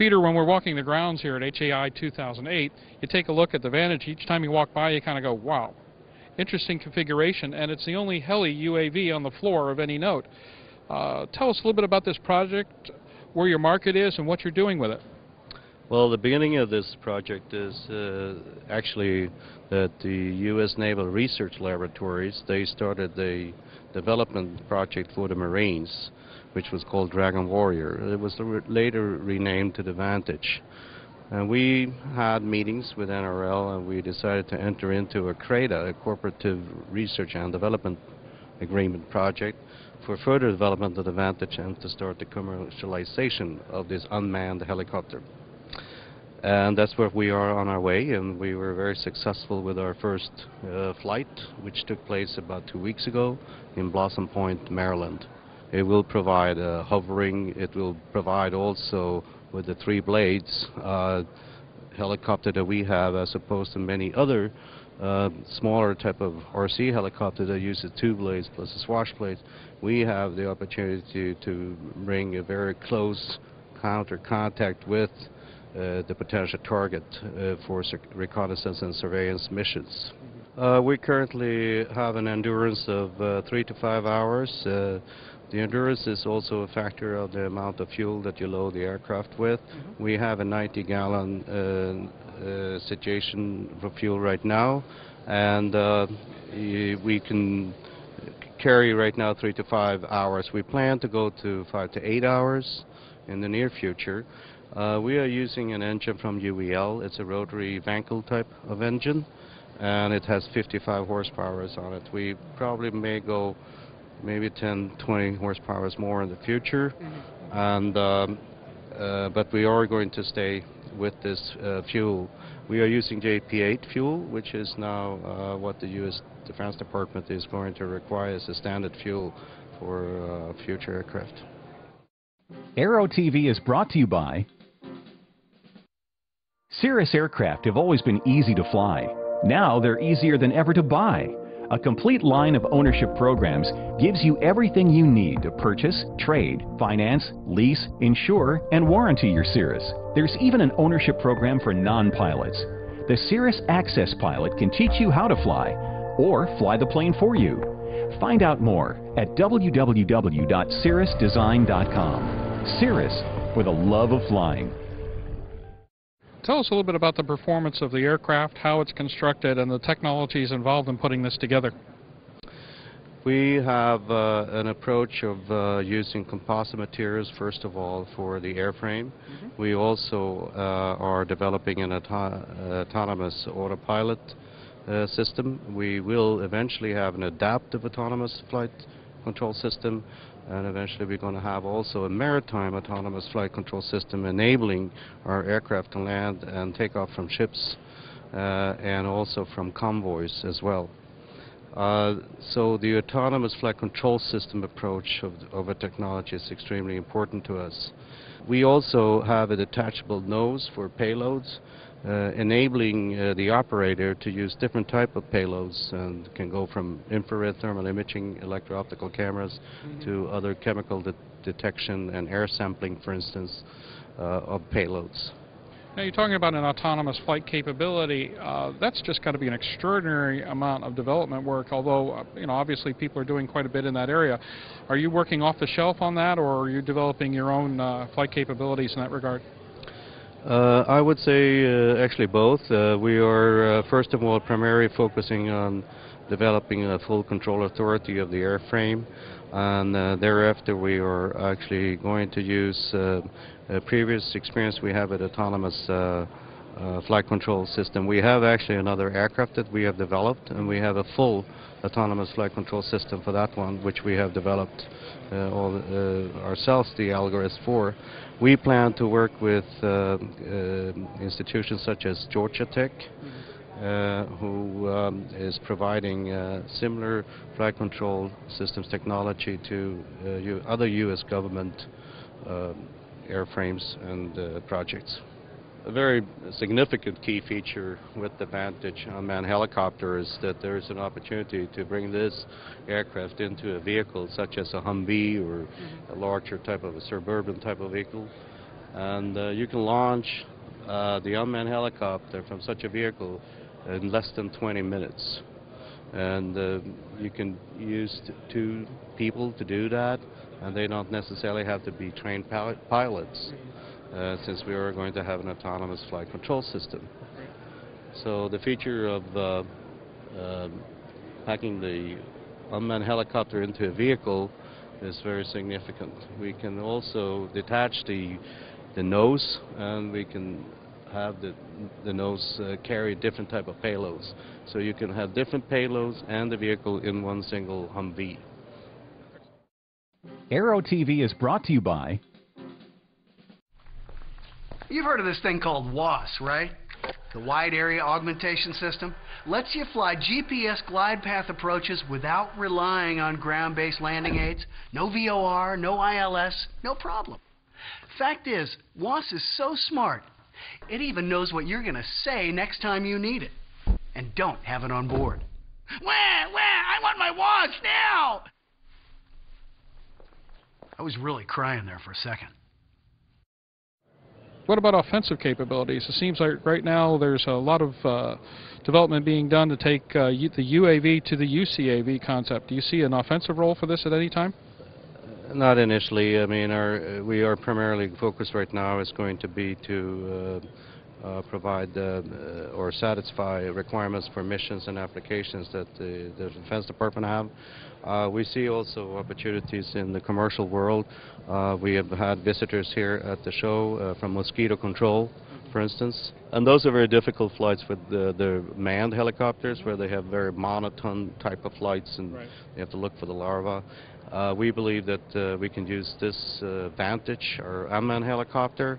Peter, when we're walking the grounds here at HAI 2008, you take a look at the Vantage. Each time you walk by, you kind of go, wow, interesting configuration, and it's the only Heli-UAV on the floor of any note. Tell us a little bit about this project, where your market is, and what you're doing with it. Well, the beginning of this project is actually that the US Naval Research Laboratories, they started the development project for the Marines, which was called Dragon Warrior. It was later renamed to the Vantage. And we had meetings with NRL, and we decided to enter into a CRADA, a Cooperative Research and Development Agreement project, for further development of the Vantage and to start the commercialization of this unmanned helicopter. And that's where we are on our way, and we were very successful with our first flight, which took place about 2 weeks ago in Blossom Point, Maryland. It will provide hovering, it will provide also with the 3 blades helicopter that we have, as opposed to many other smaller type of RC helicopter that uses 2 blades plus a swash plate. We have the opportunity to bring a very close counter contact with the potential target for reconnaissance and surveillance missions. We currently have an endurance of 3 to 5 hours. The endurance is also a factor of the amount of fuel that you load the aircraft with. We have a 90-gallon situation for fuel right now, and we can carry right now 3 to 5 hours. We plan to go to 5 to 8 hours in the near future. We are using an engine from UEL. It's a rotary Vankel type of engine, and it has 55 horsepower on it. We probably may go maybe 10, 20 horsepower more in the future, and but we are going to stay with this fuel. We are using JP8 fuel, which is now what the U.S. Defense Department is going to require as a standard fuel for future aircraft. Aero-TV is brought to you by Cirrus aircraft have always been easy to fly. Now they're easier than ever to buy. A complete line of ownership programs gives you everything you need to purchase, trade, finance, lease, insure, and warranty your Cirrus. There's even an ownership program for non-pilots. The Cirrus Access Pilot can teach you how to fly, or fly the plane for you. Find out more at www.cirrusdesign.com. Cirrus, for the love of flying. Tell us a little bit about the performance of the aircraft, how it's constructed, and the technologies involved in putting this together. We have an approach of using composite materials, first of all, for the airframe. We also are developing an autonomous autopilot system. We will eventually have an adaptive autonomous flight control system, and eventually we're going to have also a maritime autonomous flight control system enabling our aircraft to land and take off from ships and also from convoys as well. So the autonomous flight control system approach of a technology is extremely important to us. We also have a detachable nose for payloads, enabling the operator to use different type of payloads, and can go from infrared thermal imaging, electro-optical cameras, to other chemical detection and air sampling, for instance, of payloads. Now you're talking about an autonomous flight capability. That's just got to be an extraordinary amount of development work, although you know, obviously people are doing quite a bit in that area. Are you working off the shelf on that, or are you developing your own flight capabilities in that regard? I would say actually both. We are first of all primarily focusing on developing a full control authority of the airframe, and thereafter we are actually going to use a previous experience we have with autonomous flight control system. We have actually another aircraft that we have developed, and we have a full autonomous flight control system for that one, which we have developed ourselves the algorithms for. We plan to work with institutions such as Georgia Tech, who is providing similar flight control systems technology to other U.S. government airframes and projects. A very significant key feature with the Vantage unmanned helicopter is that there is an opportunity to bring this aircraft into a vehicle such as a Humvee or a larger type of a suburban type of vehicle, And you can launch the unmanned helicopter from such a vehicle in less than 20 minutes. And you can use two people to do that, and they don't necessarily have to be trained pilots, since we are going to have an autonomous flight control system. So the feature of packing the unmanned helicopter into a vehicle is very significant. We can also detach the nose, and we can have the nose carry different type of payloads. So you can have different payloads and the vehicle in one single Humvee. Aero-TV is brought to you by... You've heard of this thing called WAAS, right? The Wide Area Augmentation System lets you fly GPS glide path approaches without relying on ground-based landing aids. No VOR, no ILS, no problem. Fact is, WAAS is so smart, it even knows what you're going to say next time you need it. And don't have it on board. Wah, wah, I want my WAAS now! I was really crying there for a second. What about offensive capabilities? It seems like right now there's a lot of development being done to take the UAV to the UCAV concept. Do you see an offensive role for this at any time? Not initially. I mean, we are primarily focused right now is going to be to provide or satisfy requirements for missions and applications that the Defense Department have. We see also opportunities in the commercial world. We have had visitors here at the show from mosquito control, for instance. And those are very difficult flights with the manned helicopters, where they have very monotone type of flights, and you have to look for the larvae. We believe that we can use this Vantage, or unmanned helicopter,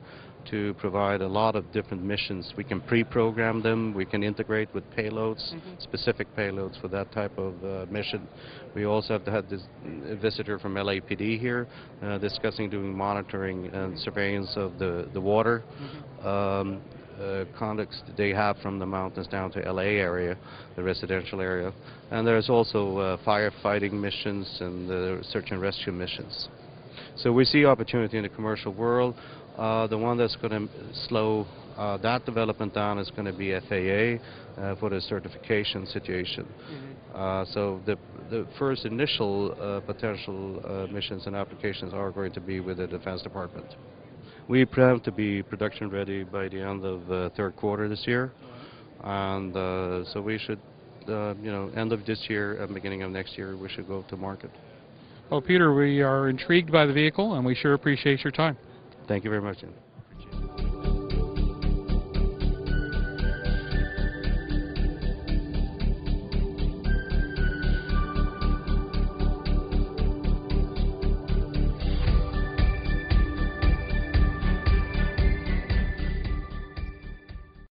to provide a lot of different missions. We can pre-program them, we can integrate with payloads, specific payloads for that type of mission. We also have had this visitor from LAPD here discussing doing monitoring and surveillance of the water conducts they have from the mountains down to LA area, the residential area. And there's also firefighting missions and search and rescue missions. So we see opportunity in the commercial world. The one that's going to slow that development down is going to be FAA for the certification situation. So the first initial potential missions and applications are going to be with the Defense Department. We plan to be production ready by the end of third quarter this year, and so we should, end of this year and beginning of next year, we should go to market. Well, Peter, we are intrigued by the vehicle, and we sure appreciate your time. Thank you very much, Jim.